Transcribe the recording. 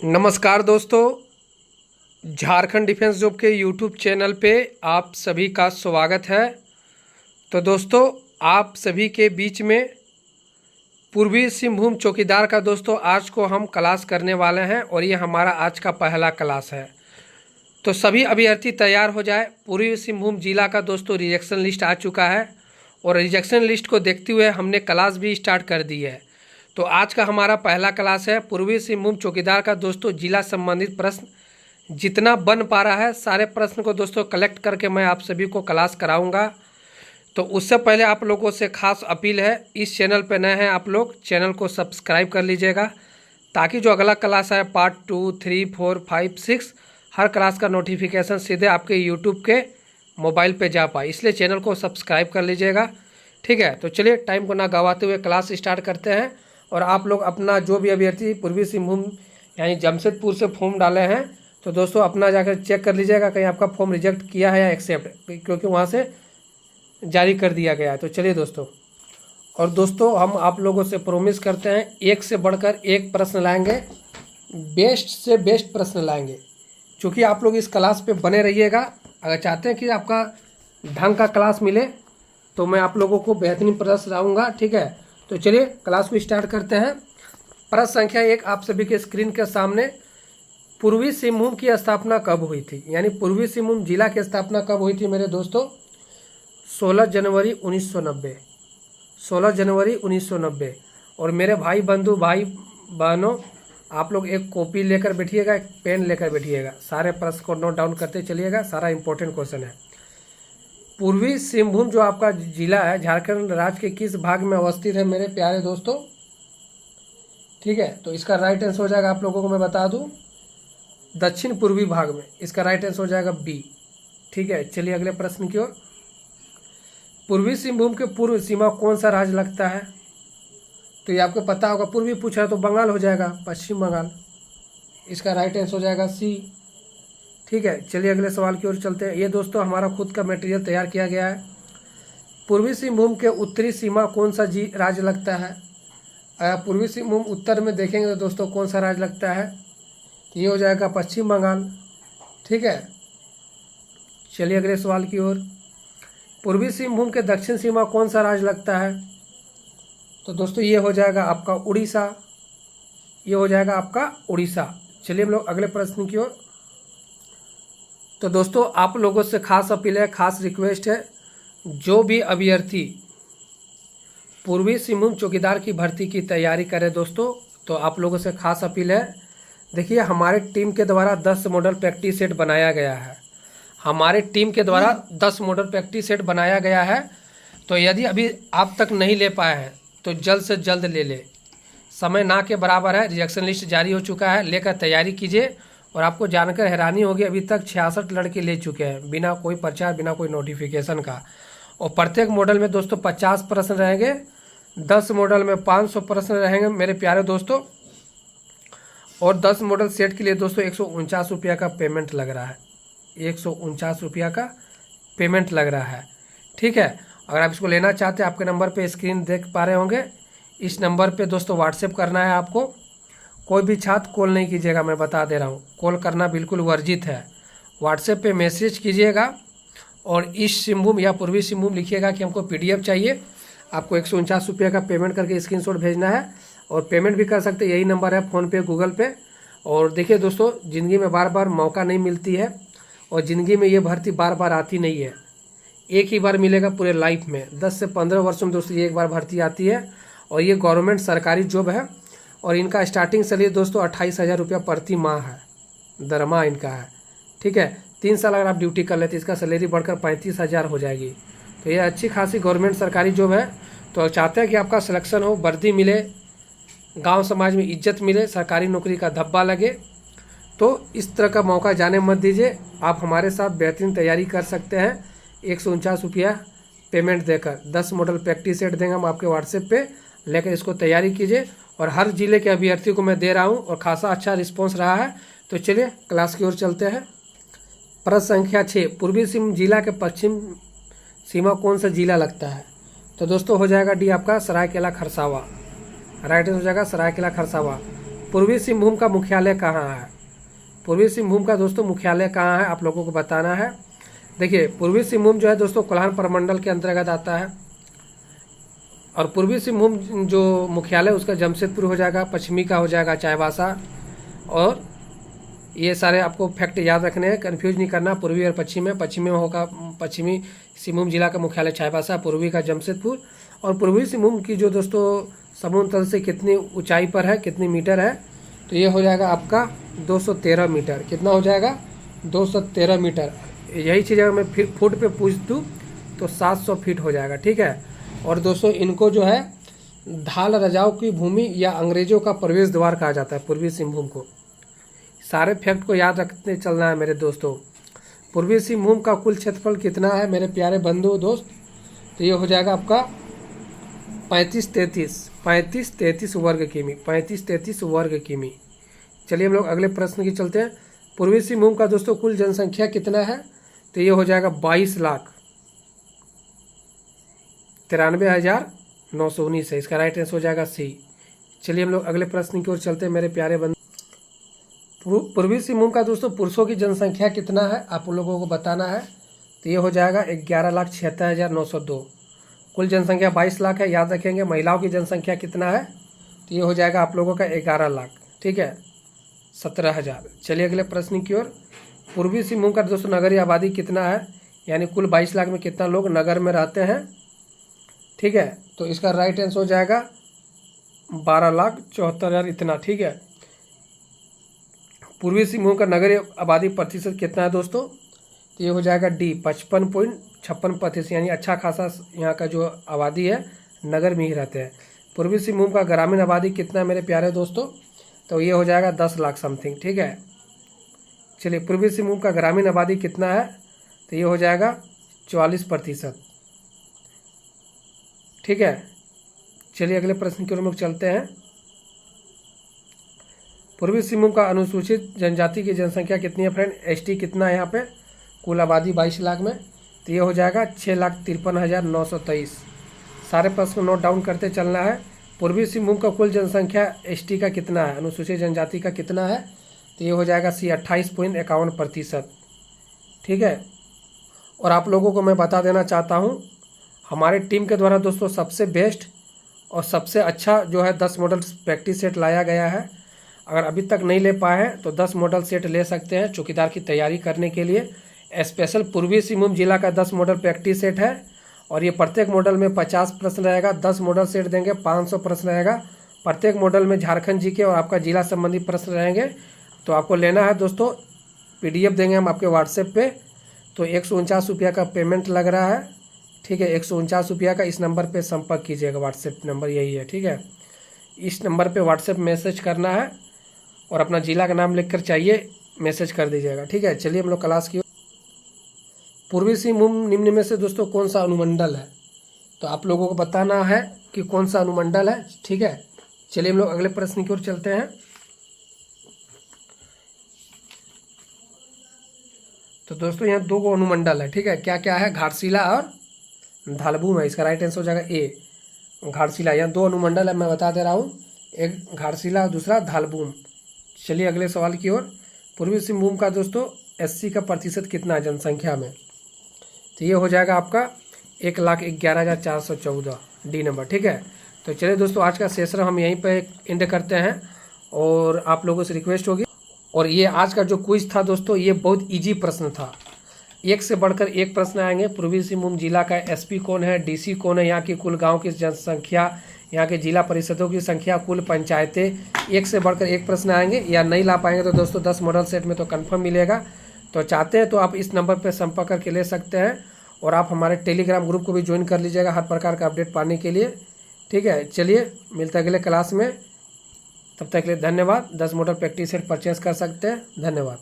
नमस्कार दोस्तों, Jharkhand defence job के यूट्यूब चैनल पे आप सभी का स्वागत है। तो दोस्तों, आप सभी के बीच में पूर्वी सिंहभूम चौकीदार का दोस्तों आज को हम क्लास करने वाले हैं और ये हमारा आज का पहला क्लास है। तो सभी अभ्यर्थी तैयार हो जाए। पूर्वी सिंहभूम जिला का दोस्तों रिजेक्शन लिस्ट आ चुका है और रिजेक्शन लिस्ट को देखते हुए हमने क्लास भी स्टार्ट कर दी है। तो आज का हमारा पहला क्लास है पूर्वी सिंहभूम चौकीदार का दोस्तों जिला संबंधित प्रश्न जितना बन पा रहा है सारे प्रश्न को दोस्तों कलेक्ट करके मैं आप सभी को क्लास कराऊंगा। तो उससे पहले आप लोगों से खास अपील है, इस चैनल पर नए हैं आप लोग चैनल को सब्सक्राइब कर लीजिएगा ताकि जो अगला क्लास है पार्ट 2, 3, 4, 5, 6 हर क्लास का नोटिफिकेशन सीधे आपके यूट्यूब के मोबाइल पे जा पाए, इसलिए चैनल को सब्सक्राइब कर लीजिएगा। ठीक है, तो चलिए टाइम को ना गवाते हुए क्लास स्टार्ट करते हैं। और आप लोग अपना जो भी अभ्यर्थी पूर्वी सिंहभूम यानी जमशेदपुर से फॉर्म डाले हैं तो दोस्तों अपना जाकर चेक कर लीजिएगा कहीं आपका फॉर्म रिजेक्ट किया है या एक्सेप्ट, क्योंकि वहाँ से जारी कर दिया गया है। तो चलिए दोस्तों, और दोस्तों हम आप लोगों से प्रॉमिस करते हैं एक से बढ़कर एक प्रश्न लाएंगे, बेस्ट से बेस्ट प्रश्न लाएंगे। क्योंकि आप लोग इस क्लास पे बने रहिएगा। अगर चाहते हैं कि आपका ढंग का क्लास मिले तो मैं आप लोगों को बेहतरीन प्रश्न लाऊंगा। ठीक है, तो चलिए क्लास को स्टार्ट करते हैं। प्रश्न संख्या 1 आप सभी के स्क्रीन के सामने, पूर्वी सिंहभूम की स्थापना कब हुई थी, यानी पूर्वी सिंहभूम जिला की स्थापना कब हुई थी मेरे दोस्तों? 16 जनवरी 1990। 16 जनवरी 1990। और मेरे भाई बंधु भाई बहनों, आप लोग एक कॉपी लेकर बैठिएगा, एक पेन लेकर बैठिएगा, सारे प्रश्न को नोट डाउन करते चलिएगा, सारा इंपॉर्टेंट क्वेश्चन है। पूर्वी सिंहभूम जो आपका जिला है झारखंड राज्य के किस भाग में अवस्थित है मेरे प्यारे दोस्तों? ठीक है, तो इसका राइट आंसर हो जाएगा, आप लोगों को मैं बता दूं, दक्षिण पूर्वी भाग में। इसका राइट आंसर हो जाएगा बी। ठीक है, चलिए अगले प्रश्न की ओर। पूर्वी सिंहभूम के पूर्व सीमा कौन सा राज्य लगता है? तो ये आपको पता होगा, पूर्वी पूछा तो बंगाल हो जाएगा, पश्चिम बंगाल। इसका राइट आंसर हो जाएगा सी। ठीक है, चलिए अगले सवाल की ओर चलते हैं। ये दोस्तों हमारा खुद का मटेरियल तैयार किया गया है। पूर्वी सिंहभूम के उत्तरी सीमा कौन सा राज्य लगता है? पूर्वी सिंहभूम उत्तर में देखेंगे तो दोस्तों कौन सा राज्य लगता है? तो ये हो जाएगा पश्चिम बंगाल। ठीक है, चलिए अगले सवाल की ओर। पूर्वी सिंहभूम के दक्षिण सीमा कौन सा राज्य लगता है? तो दोस्तों ये हो जाएगा आपका उड़ीसा। ये हो जाएगा आपका उड़ीसा। चलिए हम लोग अगले प्रश्न की ओर। तो दोस्तों आप लोगों से खास अपील है, खास रिक्वेस्ट है, जो भी अभ्यर्थी पूर्वी सिंहभूम चौकीदार की भर्ती की तैयारी करे दोस्तों, तो आप लोगों से खास अपील है। देखिए हमारे टीम के द्वारा 10 मॉडल प्रैक्टिस सेट बनाया गया है। हमारे टीम के द्वारा 10 मॉडल प्रैक्टिस सेट बनाया गया है। तो यदि अभी आप तक नहीं ले पाए हैं तो जल्द से जल्द ले ले, समय ना के बराबर है। रिजेक्शन लिस्ट जारी हो चुका है, लेकर तैयारी कीजिए। और आपको जानकर हैरानी होगी, अभी तक 66 लड़के ले चुके हैं बिना कोई प्रचार, बिना कोई नोटिफिकेशन का। और प्रत्येक मॉडल में दोस्तों 50 प्रश्न रहेंगे, 10 मॉडल में 500 प्रश्न रहेंगे मेरे प्यारे दोस्तों। और 10 मॉडल सेट के लिए दोस्तों 149 रुपया का पेमेंट लग रहा है। 149 रुपया का पेमेंट लग रहा है। ठीक है, अगर आप इसको लेना चाहते हैं, आपके नंबर पे स्क्रीन देख पा रहे होंगे, इस नंबर पे दोस्तों व्हाट्सएप करना है आपको। कोई भी छात्र कॉल नहीं कीजिएगा, मैं बता दे रहा हूँ, कॉल करना बिल्कुल वर्जित है। व्हाट्सएप पे मैसेज कीजिएगा और ईस्ट सिंहभूम या पूर्वी सिंहभूम लिखिएगा कि हमको पीडीएफ चाहिए। आपको 149 रुपये का पेमेंट करके स्क्रीनशॉट भेजना है। और पेमेंट भी कर सकते हैं, यही नंबर है फ़ोन पे, गूगल पे। और देखिए दोस्तों, ज़िंदगी में बार बार मौका नहीं मिलती है और ज़िंदगी में ये भर्ती बार बार आती नहीं है, एक ही बार मिलेगा पूरे लाइफ में। 10 से 15 वर्षों में दोस्तों ये एक बार भर्ती आती है और ये गवर्नमेंट सरकारी जॉब है। और इनका स्टार्टिंग सैलरी दोस्तों 28,000 रुपया प्रति माह है, दरमा इनका है। ठीक है, 3 साल अगर आप ड्यूटी कर लेते इसका सैलरी बढ़कर 35,000 हो जाएगी। तो ये अच्छी खासी गवर्नमेंट सरकारी जॉब है। तो चाहते हैं कि आपका सिलेक्शन हो, वर्दी मिले, गांव समाज में इज्जत मिले, सरकारी नौकरी का धब्बा लगे, तो इस तरह का मौका जाने मत दीजिए। आप हमारे साथ बेहतरीन तैयारी कर सकते हैं 149 रुपया पेमेंट देकर। 10 मॉडल प्रैक्टिस सेट देंगे हम आपके व्हाट्सएप पे, लेकर इसको तैयारी कीजिए। और हर जिले के अभ्यर्थी को मैं दे रहा हूं और खासा अच्छा रिस्पांस रहा है। तो चलिए क्लास की ओर चलते हैं। प्रश्न संख्या 6, पूर्वी सिंहभूम जिला के पश्चिम सीमा कौन सा जिला लगता है? तो दोस्तों हो जाएगा डी आपका सरायकेला खरसावा। राइट आंसर हो जाएगा सरायकेला खरसावा। पूर्वी सिंहभूम का मुख्यालय कहाँ है? पूर्वी सिंहभूम का दोस्तों मुख्यालय कहाँ है आप लोगों को बताना है। देखिए पूर्वी सिंहभूम जो है दोस्तों कोल्हान प्रमंडल के अंतर्गत आता है और पूर्वी सिंहभूम जो मुख्यालय उसका जमशेदपुर हो जाएगा, पश्चिमी का हो जाएगा चाईबासा। और ये सारे आपको फैक्ट याद रखने हैं, कंफ्यूज नहीं करना। पूर्वी और पश्चिमी में होगा पश्चिमी सिंहभूम जिला का मुख्यालय चाईबासा, पूर्वी का जमशेदपुर। और पूर्वी सिंहभूम की जो दोस्तों समुद्र तल से कितनी ऊंचाई पर है, कितनी मीटर है, तो ये हो जाएगा आपका 213 मीटर। कितना हो जाएगा? 213 मीटर। यही चीज़ अगर मैं फुट पे पूछ दूँ तो 700 फीट हो जाएगा। ठीक है। और दोस्तों इनको जो है धाल राजाओं की भूमि या अंग्रेजों का प्रवेश द्वार कहा जाता है पूर्वी सिंहभूम को। सारे फैक्ट को याद रखते चलना है मेरे दोस्तों। पूर्वी सिंहभूम का कुल क्षेत्रफल कितना है मेरे प्यारे बंधु दोस्त? तो ये हो जाएगा आपका 35-33 वर्ग किमी, 35-33 वर्ग किमी। चलिए हम लोग अगले प्रश्न की चलते हैं। पूर्वी सिंहभूम का दोस्तों कुल जनसंख्या कितना है? तो ये हो जाएगा 22,93,919 है। इसका राइट आंसर हो जाएगा सी। चलिए हम लोग अगले प्रश्न की ओर चलते हैं मेरे प्यारे बंधु। पूर्वी सिंहभूम का दोस्तों पुरुषों की जनसंख्या कितना है आप लोगों को बताना है। तो ये हो जाएगा 11,76,902। कुल जनसंख्या 22 लाख है, याद रखेंगे। महिलाओं की जनसंख्या कितना है? तो ये हो जाएगा आप लोगों का 11 लाख। ठीक है, 17,000। चलिए अगले प्रश्न की ओर। पूर्वी सिंहभूम का दोस्तों नगरीय आबादी कितना है, यानी कुल 22 लाख में कितना लोग नगर में रहते हैं? ठीक है, तो इसका राइट आंसर हो जाएगा 12,74,000 इतना। ठीक है। पूर्वी सिंहभूम का नगरीय आबादी प्रतिशत कितना है दोस्तों? तो ये हो जाएगा डी, 55.56%, यानी अच्छा खासा यहाँ का जो आबादी है नगर में ही रहते हैं। पूर्वी सिंहभूम का ग्रामीण आबादी कितना है मेरे प्यारे दोस्तों? तो ये हो जाएगा 10 लाख समथिंग। ठीक है। चलिए पूर्वी सिंहभूम का ग्रामीण आबादी कितना है? तो ये हो जाएगा 44%। ठीक है। चलिए अगले प्रश्न की ओर हम लोग चलते हैं। पूर्वी सिंहभूम का अनुसूचित जनजाति की जनसंख्या कितनी है फ्रेंड? एसटी कितना है यहाँ पे? कुल आबादी 22 लाख में, तो ये हो जाएगा 6,53,923। सारे प्रश्न को नोट डाउन करते चलना है। पूर्वी सिंहभूम का कुल जनसंख्या एसटी का कितना है, अनुसूचित जनजाति का कितना है? तो ये हो जाएगा सी, 28.51%। ठीक है। और आप लोगों को मैं बता देना चाहता हूँ, हमारे टीम के द्वारा दोस्तों सबसे बेस्ट और सबसे अच्छा जो है 10 मॉडल प्रैक्टिस सेट लाया गया है। अगर अभी तक नहीं ले पाए हैं तो 10 मॉडल सेट ले सकते हैं चौकीदार की तैयारी करने के लिए। स्पेशल पूर्वी सिंहभूम जिला का 10 मॉडल प्रैक्टिस सेट है और ये प्रत्येक मॉडल में 50 प्रश्न रहेगा। 10 मॉडल सेट देंगे, 500 प्रश्न रहेगा। प्रत्येक मॉडल में झारखंड जीके और आपका जिला संबंधी प्रश्न रहेंगे। तो आपको लेना है दोस्तों, PDF देंगे हम आपके व्हाट्सएप पे। तो 149 रुपया का पेमेंट लग रहा है। ठीक है, 149 रुपया का। इस नंबर पे संपर्क कीजिएगा, व्हाट्सएप नंबर यही है। ठीक है, इस नंबर पे व्हाट्सएप मैसेज करना है और अपना जिला का नाम लिखकर चाहिए मैसेज कर दीजिएगा। ठीक है। चलिए हम लोग क्लास की। पूर्वी सिंहभूम निम्न में से दोस्तों कौन सा अनुमंडल है? तो आप लोगों को बताना है कि कौन सा अनुमंडल है। ठीक है। चलिए हम लोग अगले प्रश्न की ओर चलते हैं। तो दोस्तों यहाँ 2 अनुमंडल है। ठीक है, क्या क्या है? घाटशिला और धालबूम है। इसका राइट आंसर हो जाएगा ए, घाटशिला। यहाँ 2 अनुमंडल है, मैं बता दे रहा हूँ, एक घाटशिला और दूसरा धालबूम। चलिए अगले सवाल की ओर। पूर्वी सिंहभूम का दोस्तों SC का प्रतिशत कितना है जनसंख्या में? तो ये हो जाएगा आपका 1,11,414 डी नंबर। ठीक है। तो चलिए दोस्तों आज का सेशन हम यहीं पे एंड करते हैं और आप लोगों से रिक्वेस्ट होगी। और ये आज का जो क्विज था दोस्तों, ये बहुत इजी प्रश्न था। एक से बढ़कर एक प्रश्न आएंगे। पूर्वी सिंहभूम जिला का SP कौन है, DC कौन है, यहाँ की कुल गाँव की जनसंख्या, यहाँ के जिला परिषदों की संख्या, कुल पंचायतें, एक से बढ़कर एक प्रश्न आएंगे। या नहीं ला पाएंगे तो दोस्तों 10 मॉडल सेट में तो कंफर्म मिलेगा। तो चाहते हैं तो आप इस नंबर पर संपर्क करके ले सकते हैं और आप हमारे टेलीग्राम ग्रुप को भी ज्वाइन कर लीजिएगा हर प्रकार का अपडेट पाने के लिए। ठीक है। चलिए मिलते हैं अगले क्लास में, तब तक के लिए धन्यवाद। 10 मॉडल प्रैक्टिस सेट परचेस कर सकते हैं। धन्यवाद।